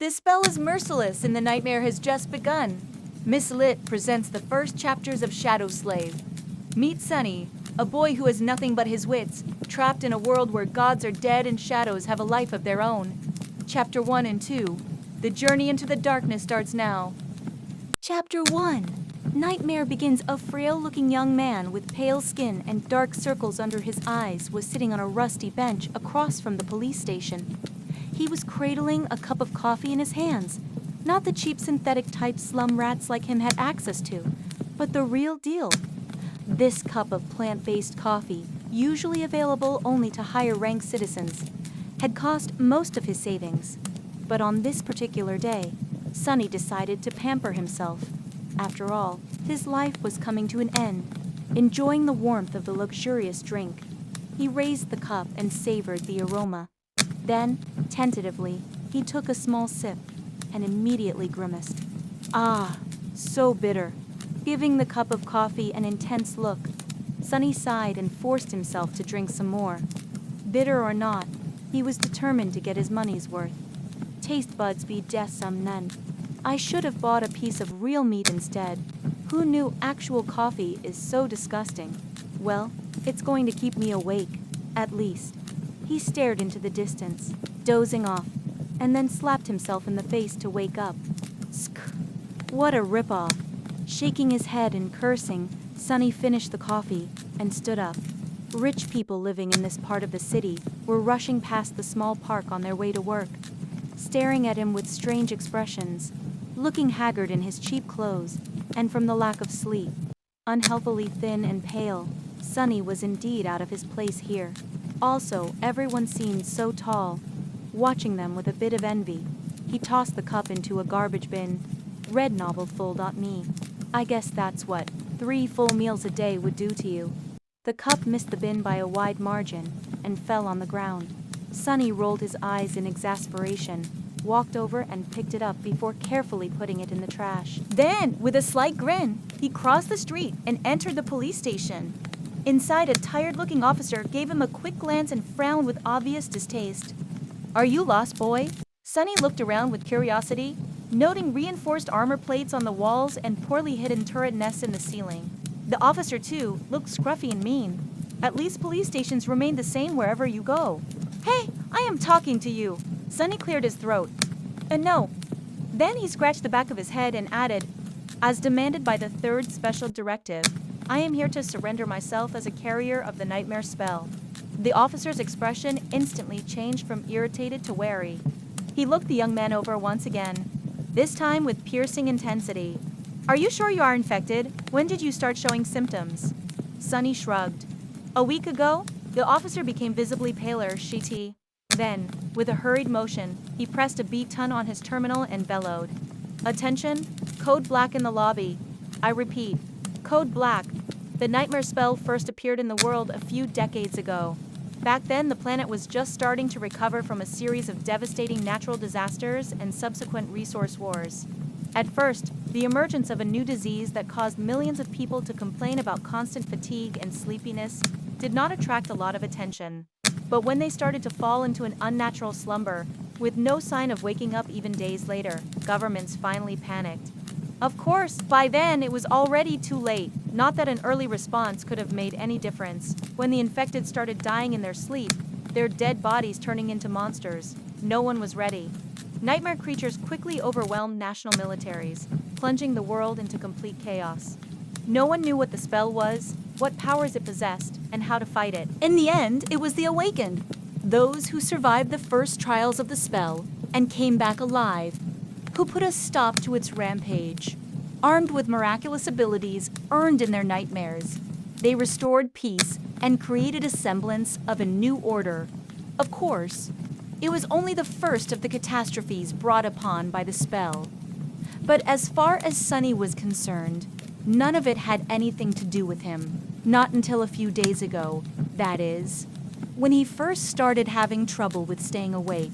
This spell is merciless and the nightmare has just begun. Miss Lit presents the first chapters of Shadow Slave. Meet Sunny, a boy who has nothing but his wits, trapped in a world where gods are dead and shadows have a life of their own. Chapter 1 and 2. The journey into the darkness starts now. Chapter 1. Nightmare begins. A frail-looking young man with pale skin and dark circles under his eyes was sitting on a rusty bench across from the police station. He was cradling a cup of coffee in his hands. Not the cheap synthetic type slum rats like him had access to, but the real deal. This cup of plant-based coffee, usually available only to higher-ranked citizens, had cost most of his savings. But on this particular day, Sunny decided to pamper himself. After all, his life was coming to an end. Enjoying the warmth of the luxurious drink, he raised the cup and savored the aroma. Then, tentatively, he took a small sip and immediately grimaced. Ah, so bitter. Giving the cup of coffee an intense look, Sunny sighed and forced himself to drink some more. Bitter or not, he was determined to get his money's worth. Taste buds be death some none. I should have bought a piece of real meat instead. Who knew actual coffee is so disgusting? Well, it's going to keep me awake, at least. He stared into the distance, dozing off, and then slapped himself in the face to wake up. Sk! What a ripoff! Shaking his head and cursing, Sunny finished the coffee and stood up. Rich people living in this part of the city were rushing past the small park on their way to work, staring at him with strange expressions, looking haggard in his cheap clothes and from the lack of sleep. Unhealthily thin and pale, Sunny was indeed out of his place here. Also, everyone seemed so tall. Watching them with a bit of envy, he tossed the cup into a garbage bin. Red nobbled full.me. I guess that's what 3 full meals a day would do to you. The cup missed the bin by a wide margin and fell on the ground. Sunny rolled his eyes in exasperation, walked over and picked it up before carefully putting it in the trash. Then, with a slight grin, he crossed the street and entered the police station. Inside, a tired-looking officer gave him a quick glance and frowned with obvious distaste. "Are you lost, boy?" Sunny looked around with curiosity, noting reinforced armor plates on the walls and poorly hidden turret nests in the ceiling. The officer, too, looked scruffy and mean. At least police stations remain the same wherever you go. "Hey, I am talking to you!" Sunny cleared his throat. No." Then he scratched the back of his head and added, "As demanded by the 3rd Special Directive, I am here to surrender myself as a carrier of the nightmare spell." The officer's expression instantly changed from irritated to wary. He looked the young man over once again, this time with piercing intensity. "Are you sure you are infected? When did you start showing symptoms?" Sunny shrugged. "A week ago." The officer became visibly paler, shitty. Then, with a hurried motion, he pressed a beat-ton on his terminal and bellowed. "Attention, Code Black in the lobby. I repeat, Code Black. The nightmare spell first appeared in the world a few decades ago. Back then, the planet was just starting to recover from a series of devastating natural disasters and subsequent resource wars. At first, the emergence of a new disease that caused millions of people to complain about constant fatigue and sleepiness did not attract a lot of attention. But when they started to fall into an unnatural slumber, with no sign of waking up even days later, governments finally panicked. Of course, by then it was already too late. Not that an early response could have made any difference. When the infected started dying in their sleep, their dead bodies turning into monsters, no one was ready. Nightmare creatures quickly overwhelmed national militaries, plunging the world into complete chaos. No one knew what the spell was, what powers it possessed, and how to fight it. In the end, it was the awakened, those who survived the first trials of the spell and came back alive, who put a stop to its rampage. Armed with miraculous abilities earned in their nightmares, they restored peace and created a semblance of a new order. Of course, it was only the first of the catastrophes brought upon by the spell. But as far as Sunny was concerned, none of it had anything to do with him. Not until a few days ago, that is, when he first started having trouble with staying awake.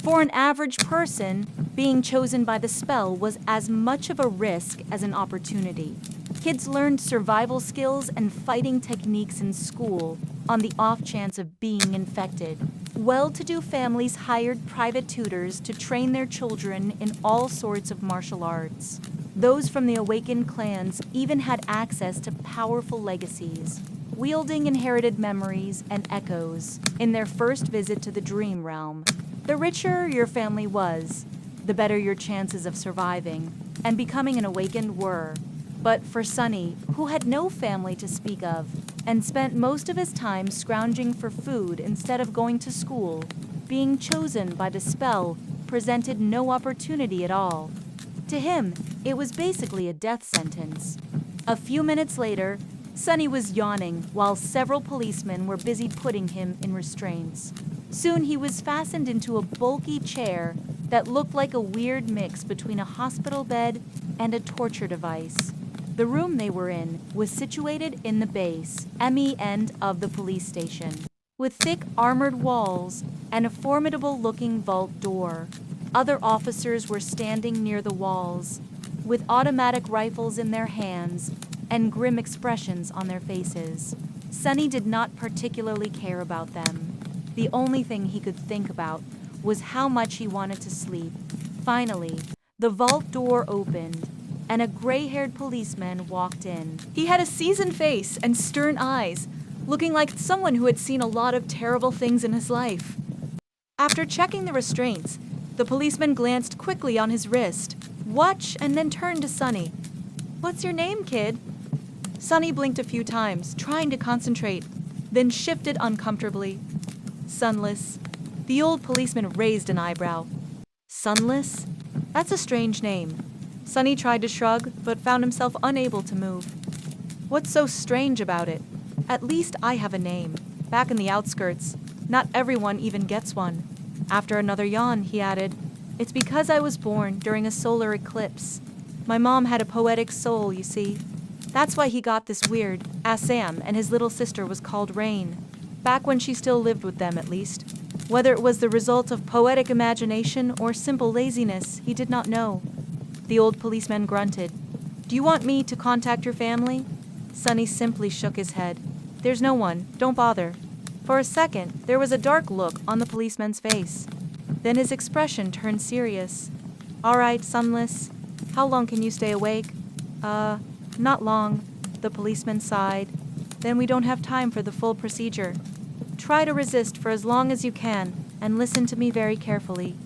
For an average person, being chosen by the spell was as much of a risk as an opportunity. Kids learned survival skills and fighting techniques in school on the off chance of being infected. Well-to-do families hired private tutors to train their children in all sorts of martial arts. Those from the awakened clans even had access to powerful legacies, wielding inherited memories and echoes in their first visit to the dream realm. The richer your family was, the better your chances of surviving and becoming an awakened were. But for Sunny, who had no family to speak of, and spent most of his time scrounging for food instead of going to school, being chosen by the spell presented no opportunity at all. To him, it was basically a death sentence. A few minutes later, Sunny was yawning while several policemen were busy putting him in restraints. Soon he was fastened into a bulky chair that looked like a weird mix between a hospital bed and a torture device. The room they were in was situated in the base, ME end of the police station, with thick armored walls and a formidable-looking vault door. Other officers were standing near the walls, with automatic rifles in their hands and grim expressions on their faces. Sunny did not particularly care about them. The only thing he could think about was how much he wanted to sleep. Finally, the vault door opened, and a gray-haired policeman walked in. He had a seasoned face and stern eyes, looking like someone who had seen a lot of terrible things in his life. After checking the restraints, the policeman glanced quickly on his wrist, watched, and then turned to Sunny. "What's your name, kid?" Sunny blinked a few times, trying to concentrate, then shifted uncomfortably. "Sunless." The old policeman raised an eyebrow. "Sunless? That's a strange name." Sunny tried to shrug, but found himself unable to move. "What's so strange about it? At least I have a name. Back in the outskirts, not everyone even gets one." After another yawn, he added, "It's because I was born during a solar eclipse. My mom had a poetic soul, you see. That's why he got this weird. Sam and his little sister was called Rain. Back when she still lived with them, at least. Whether it was the result of poetic imagination or simple laziness, he did not know." The old policeman grunted. "Do you want me to contact your family?" Sunny simply shook his head. "There's no one. Don't bother." For a second, there was a dark look on the policeman's face. Then his expression turned serious. "All right, Sunless. How long can you stay awake?" Not long," the policeman sighed. "Then we don't have time for the full procedure. Try to resist for as long as you can, and listen to me very carefully."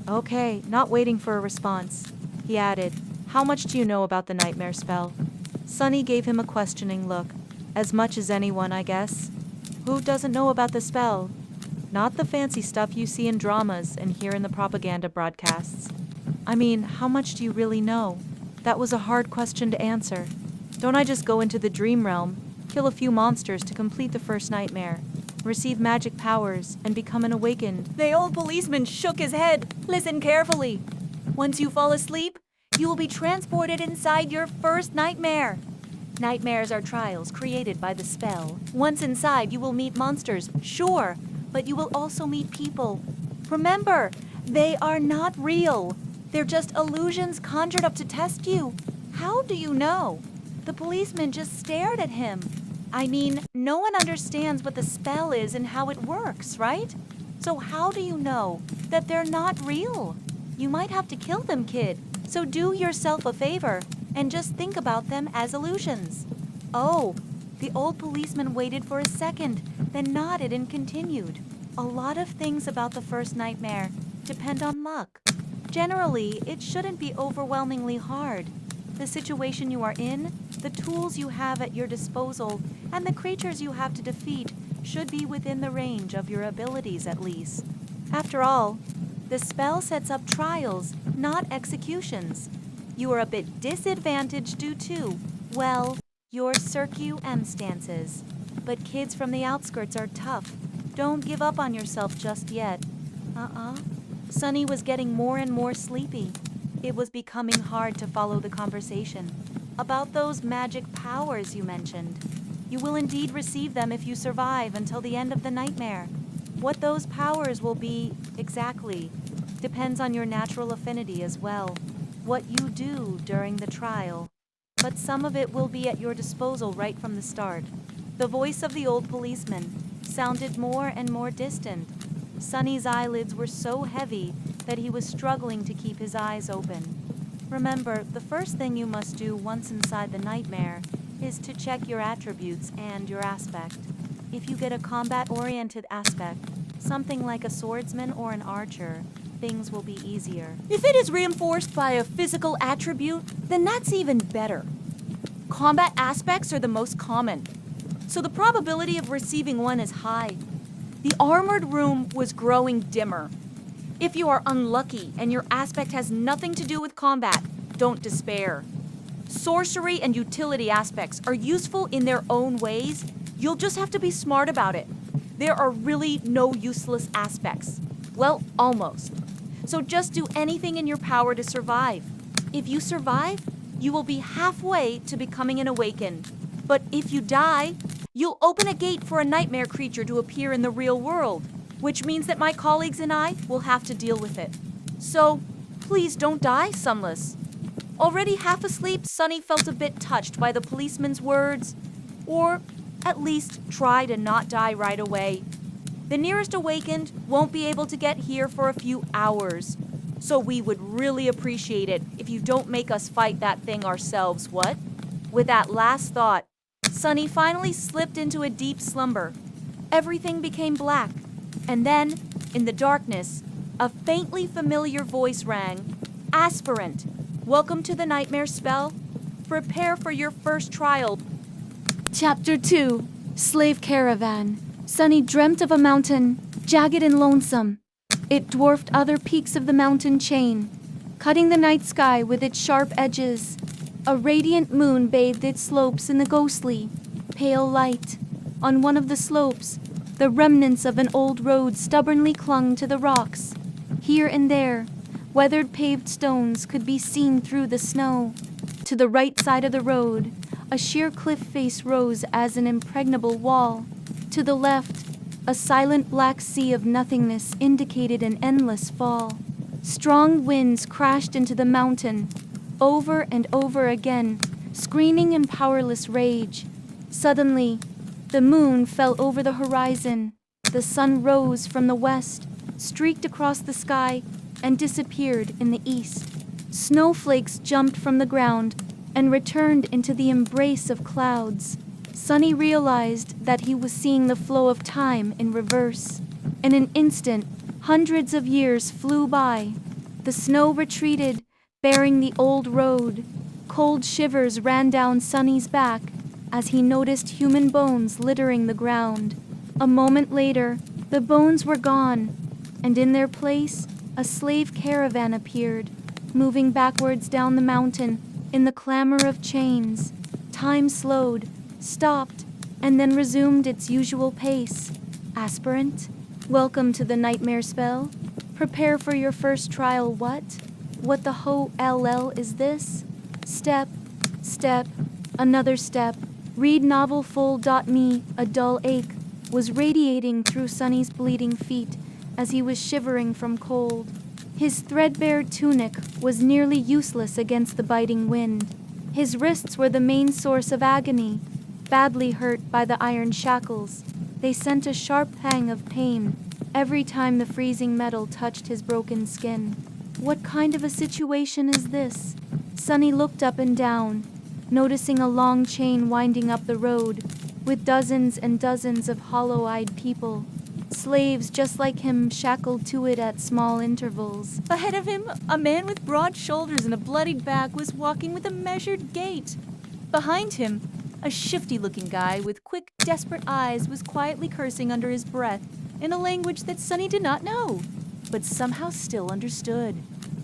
"Okay, not waiting for a response." He added, "How much do you know about the nightmare spell?" Sunny gave him a questioning look. "As much as anyone, I guess." "Who doesn't know about the spell?" "Not the fancy stuff you see in dramas and hear in the propaganda broadcasts." "I mean, how much do you really know?" That was a hard question to answer. "Don't I just go into the dream realm, kill a few monsters to complete the first nightmare, receive magic powers, and become an awakened?" The old policeman shook his head. "Listen carefully. Once you fall asleep, you will be transported inside your first nightmare. Nightmares are trials created by the spell. Once inside, you will meet monsters, sure, but you will also meet people. Remember, they are not real. They're just illusions conjured up to test you." "How do you know?" The policeman just stared at him. "I mean, no one understands what the spell is and how it works, right? So how do you know that they're not real? You might have to kill them, kid. So do yourself a favor and just think about them as illusions." "Oh." The old policeman waited for a second, then nodded and continued. "A lot of things about the first nightmare depend on luck. Generally, it shouldn't be overwhelmingly hard. The situation you are in, the tools you have at your disposal, and the creatures you have to defeat should be within the range of your abilities at least. After all, the spell sets up trials, not executions. You are a bit disadvantaged due to, well, your circumstances. But kids from the outskirts are tough. Don't give up on yourself just yet." Sunny was getting more and more sleepy. It was becoming hard to follow the conversation. "About those magic powers you mentioned. You will indeed receive them if you survive until the end of the nightmare. What those powers will be exactly depends on your natural affinity as well, what you do during the trial. But some of it will be at your disposal right from the start." The voice of the old policeman sounded more and more distant. Sunny's eyelids were so heavy that he was struggling to keep his eyes open. Remember, the first thing you must do once inside the nightmare is to check your attributes and your aspect. If you get a combat-oriented aspect, something like a swordsman or an archer, things will be easier. If it is reinforced by a physical attribute, then that's even better. Combat aspects are the most common, so the probability of receiving one is high. The armored room was growing dimmer. If you are unlucky and your aspect has nothing to do with combat, don't despair. Sorcery and utility aspects are useful in their own ways. You'll just have to be smart about it. There are really no useless aspects. Well, almost. So just do anything in your power to survive. If you survive, you will be halfway to becoming an awakened. But if you die, you'll open a gate for a nightmare creature to appear in the real world, which means that my colleagues and I will have to deal with it. So, please don't die, Sunless. Already half asleep, Sunny felt a bit touched by the policeman's words, or at least try to not die right away. The nearest awakened won't be able to get here for a few hours, so we would really appreciate it if you don't make us fight that thing ourselves, what? With that last thought, Sunny finally slipped into a deep slumber. Everything became black, and then, in the darkness, a faintly familiar voice rang. Aspirant, welcome to the nightmare spell. Prepare for your first trial. Chapter 2, Slave Caravan. Sunny dreamt of a mountain, jagged and lonesome. It dwarfed other peaks of the mountain chain, cutting the night sky with its sharp edges. A radiant moon bathed its slopes in the ghostly, pale light. On one of the slopes, the remnants of an old road stubbornly clung to the rocks. Here and there, weathered paved stones could be seen through the snow. To the right side of the road, a sheer cliff face rose as an impregnable wall. To the left, a silent black sea of nothingness indicated an endless fall. Strong winds crashed into the mountain, over and over again, screaming in powerless rage. Suddenly, the moon fell over the horizon. The sun rose from the west, streaked across the sky, and disappeared in the east. Snowflakes jumped from the ground and returned into the embrace of clouds. Sunny realized that he was seeing the flow of time in reverse. In an instant, hundreds of years flew by. The snow retreated, bearing the old road. Cold shivers ran down Sunny's back as he noticed human bones littering the ground. A moment later, the bones were gone, and in their place, a slave caravan appeared, moving backwards down the mountain in the clamor of chains. Time slowed, stopped, and then resumed its usual pace. Aspirant, welcome to the nightmare spell. Prepare for your first trial. What the ho-ll is this? Step, another step. Read novel full.me. A dull ache was radiating through Sunny's bleeding feet as he was shivering from cold. His threadbare tunic was nearly useless against the biting wind. His wrists were the main source of agony, badly hurt by the iron shackles. They sent a sharp pang of pain every time the freezing metal touched his broken skin. What kind of a situation is this? Sunny looked up and down, noticing a long chain winding up the road, with dozens and dozens of hollow-eyed people. Slaves just like him shackled to it at small intervals. Ahead of him, a man with broad shoulders and a bloodied back was walking with a measured gait. Behind him, a shifty-looking guy with quick, desperate eyes was quietly cursing under his breath in a language that Sunny did not know, but somehow still understood.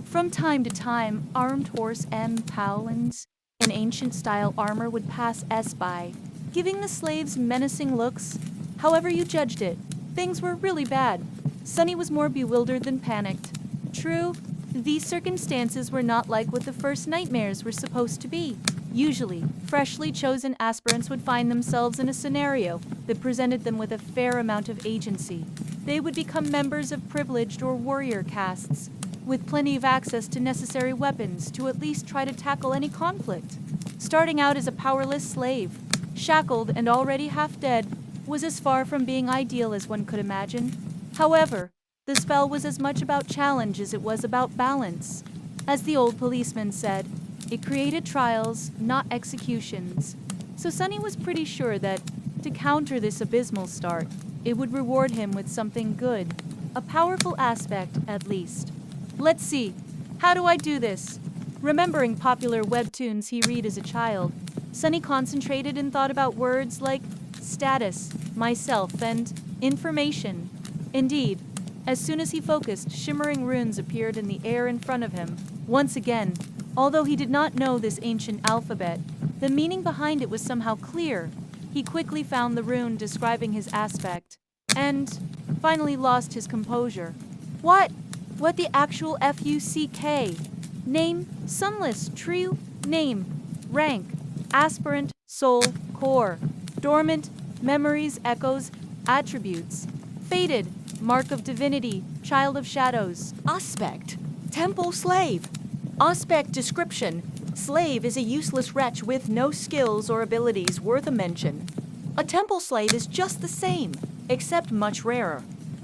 From time to time, armed horse M. Powlins in ancient-style armor would pass S by, giving the slaves menacing looks. However you judged it, things were really bad. Sunny was more bewildered than panicked. True, these circumstances were not like what the first nightmares were supposed to be. Usually, freshly chosen aspirants would find themselves in a scenario that presented them with a fair amount of agency. They would become members of privileged or warrior castes, with plenty of access to necessary weapons to at least try to tackle any conflict. Starting out as a powerless slave, shackled and already half dead, was as far from being ideal as one could imagine. However, The spell was as much about challenge as it was about balance. As the old policeman said, it created trials, not executions. So Sunny was pretty sure that, to counter this abysmal start, it would reward him with something good. A powerful aspect, at least. Let's see. How do I do this? Remembering popular webtoons he read as a child, Sunny concentrated and thought about words like status, myself, and information. Indeed, as soon as he focused, shimmering runes appeared in the air in front of him. Once again, although he did not know this ancient alphabet, the meaning behind it was somehow clear. He quickly found the rune describing his aspect, and finally lost his composure. What the actual F-U-C-K? Name, sunless, true, name, rank, aspirant, soul, core, dormant, memories, echoes, attributes, fated, mark of divinity, child of shadows. Aspect, temple slave. Aspect description, slave is a useless wretch with no skills or abilities worth a mention. A temple slave is just the same, except much rarer.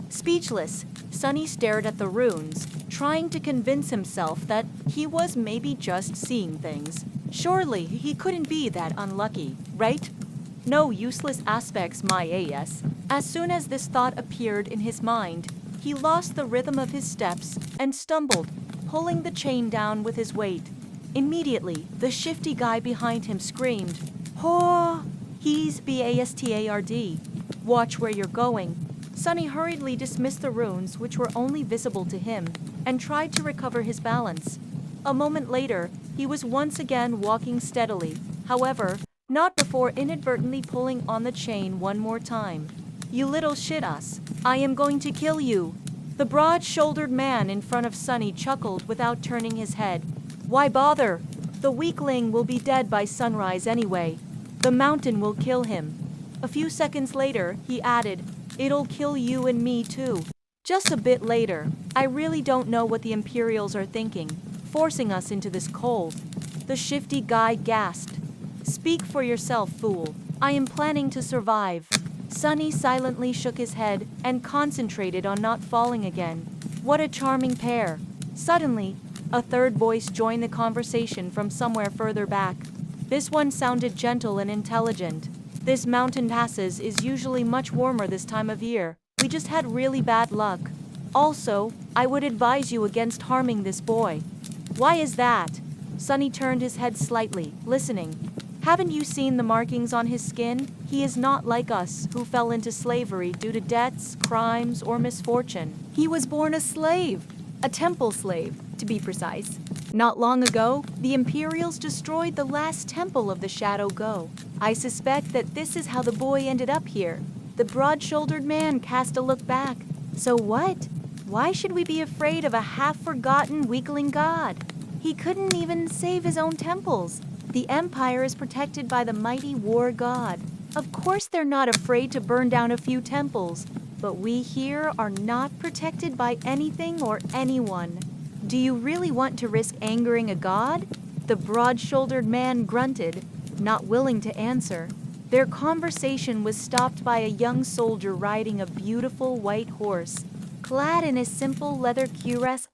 Speechless, Sunny stared at the runes, trying to convince himself that he was maybe just seeing things. Surely he couldn't be that unlucky, right? No useless aspects, my AS. As soon as this thought appeared in his mind, he lost the rhythm of his steps and stumbled, pulling the chain down with his weight. Immediately, the shifty guy behind him screamed, "Haw! He's BASTARD. Watch where you're going." Sunny hurriedly dismissed the runes, which were only visible to him, and tried to recover his balance. A moment later, he was once again walking steadily, however, not before inadvertently pulling on the chain one more time. "You little shit-ass, I am going to kill you." The broad-shouldered man in front of Sunny chuckled without turning his head. "Why bother? The weakling will be dead by sunrise anyway. The mountain will kill him." A few seconds later, he added, "It'll kill you and me too." Just a bit later, "I really don't know what the Imperials are thinking, forcing us into this cold." The shifty guy gasped. "Speak for yourself, fool. I am planning to survive." Sunny silently shook his head and concentrated on not falling again. What a charming pair. Suddenly, a third voice joined the conversation from somewhere further back. This one sounded gentle and intelligent. "This mountain passes is usually much warmer this time of year. We just had really bad luck. Also, I would advise you against harming this boy." "Why is that?" Sunny turned his head slightly, listening. "Haven't you seen the markings on his skin? He is not like us, who fell into slavery due to debts, crimes, or misfortune. He was born a slave. A temple slave, to be precise. Not long ago, the Imperials destroyed the last temple of the Shadow Go. I suspect that this is how the boy ended up here." The broad-shouldered man cast a look back. "So what? Why should we be afraid of a half-forgotten weakling god? He couldn't even save his own temples. The Empire is protected by the mighty war god. Of course they're not afraid to burn down a few temples, but we here are not protected by anything or anyone. Do you really want to risk angering a god?" The broad-shouldered man grunted, not willing to answer. Their conversation was stopped by a young soldier riding a beautiful white horse, clad in a simple leather cuirass,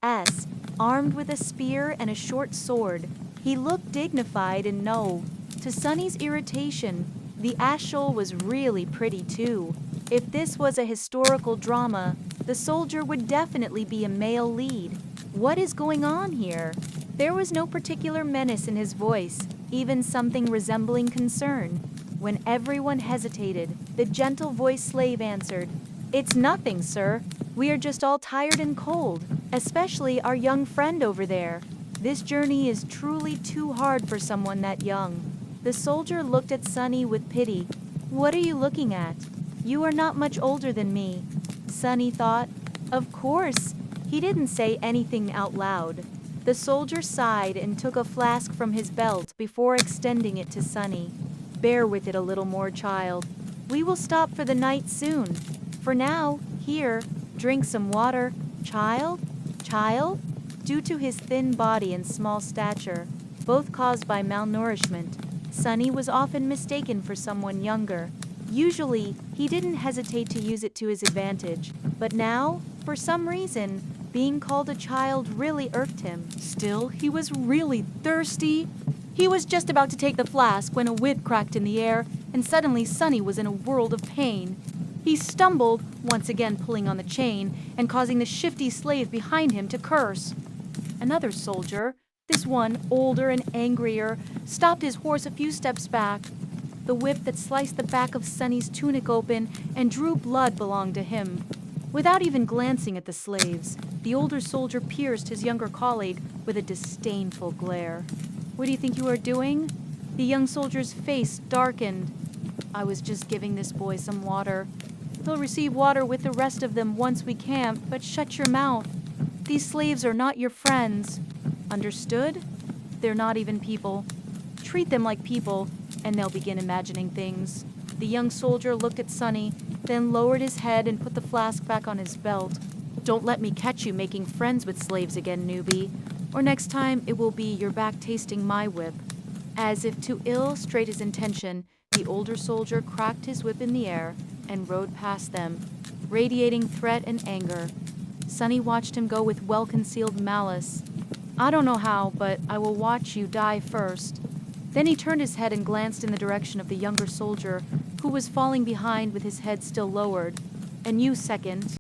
armed with a spear and a short sword. He looked dignified and no. To Sunny's irritation, the Ashol was really pretty too. If this was a historical drama, the soldier would definitely be a male lead. What is going on here? There was no particular menace in his voice, even something resembling concern. When everyone hesitated, the gentle-voiced slave answered, "It's nothing, sir. We are just all tired and cold, especially our young friend over there. This journey is truly too hard for someone that young." The soldier looked at Sunny with pity. "What are you looking at? You are not much older than me." Sunny thought, "Of course." He didn't say anything out loud. The soldier sighed and took a flask from his belt before extending it to Sunny. "Bear with it a little more, child. We will stop for the night soon. For now, here, drink some water. Child? Child?" Due to his thin body and small stature, both caused by malnourishment, Sunny was often mistaken for someone younger. Usually, he didn't hesitate to use it to his advantage, but now, for some reason, being called a child really irked him. Still, he was really thirsty. He was just about to take the flask when a whip cracked in the air, and suddenly Sonny was in a world of pain. He stumbled, once again pulling on the chain, and causing the shifty slave behind him to curse. Another soldier, this one older and angrier, stopped his horse a few steps back. The whip that sliced the back of Sonny's tunic open and drew blood belonged to him. Without even glancing at the slaves, the older soldier pierced his younger colleague with a disdainful glare. "What do you think you are doing?" The young soldier's face darkened. "I was just giving this boy some water. He'll receive water with the rest of them once we camp, but shut your mouth. These slaves are not your friends. Understood? They're not even people. Treat them like people, and they'll begin imagining things." The young soldier looked at Sonny, then lowered his head and put the flask back on his belt. "Don't let me catch you making friends with slaves again, newbie, or next time it will be you're back tasting my whip." As if to illustrate his intention, the older soldier cracked his whip in the air and rode past them, radiating threat and anger. Sonny watched him go with well-concealed malice. "I don't know how, but I will watch you die first." Then he turned his head and glanced in the direction of the younger soldier, who was falling behind with his head still lowered. "And you second."